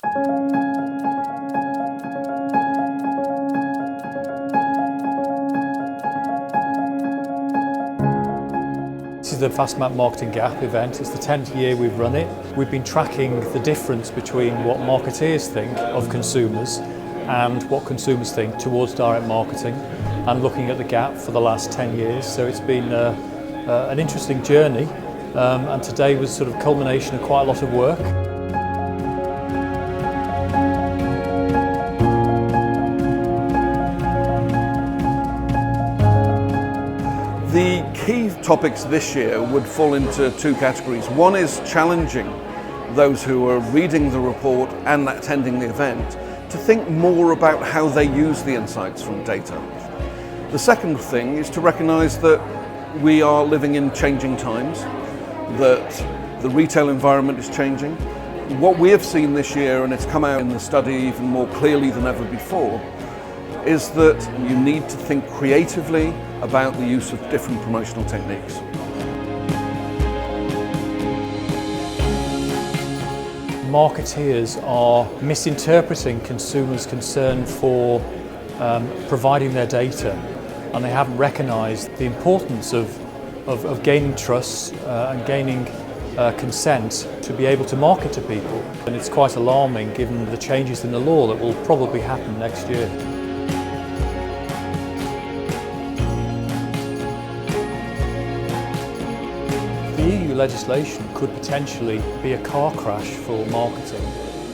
This is the Fastmap Marketing Gap event. It's the 10th year we've run it. We've been tracking the difference between what marketeers think of consumers and what consumers think towards direct marketing, and looking at the gap for the last 10 years. So it's been an interesting journey, and today was sort of culmination of quite a lot of work. The key topics this year would fall into two categories. One is challenging those who are reading the report and attending the event to think more about how they use the insights from data. The second thing is to recognise that we are living in changing times, that the retail environment is changing. What we have seen this year, and it's come out in the study even more clearly than ever before, is that you need to think creatively about the use of different promotional techniques. Marketeers are misinterpreting consumers' concern for providing their data, and they haven't recognised the importance of gaining trust and gaining consent to be able to market to people. And it's quite alarming given the changes in the law that will probably happen next year. The EU legislation could potentially be a car crash for marketing.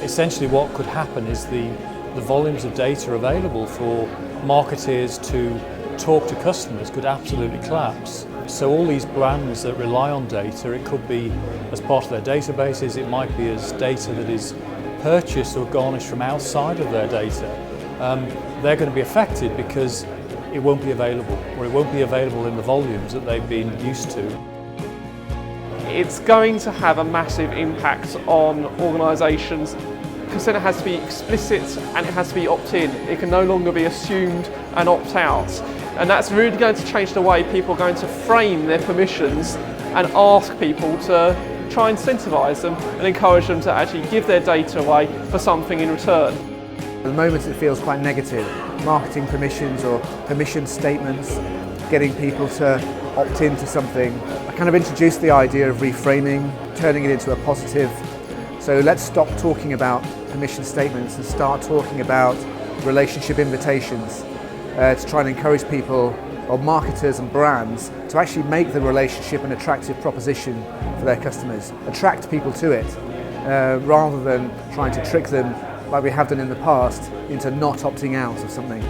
Essentially what could happen is the volumes of data available for marketeers to talk to customers could absolutely collapse. So all these brands that rely on data, it could be as part of their databases, it might be as data that is purchased or garnished from outside of their data. They're going to be affected because it won't be available, or it won't be available in the volumes that they've been used to. It's going to have a massive impact on organisations. Consent has to be explicit and it has to be opt-in. It can no longer be assumed and opt-out. And that's really going to change the way people are going to frame their permissions and ask people to try and incentivise them and encourage them to actually give their data away for something in return. At the moment it feels quite negative. Marketing permissions or permission statements, getting people to opt into something. I kind of introduced the idea of reframing, turning it into a positive. So let's stop talking about permission statements and start talking about relationship invitations to try and encourage people, or marketers and brands, to actually make the relationship an attractive proposition for their customers. Attract people to it rather than trying to trick them like we have done in the past into not opting out of something.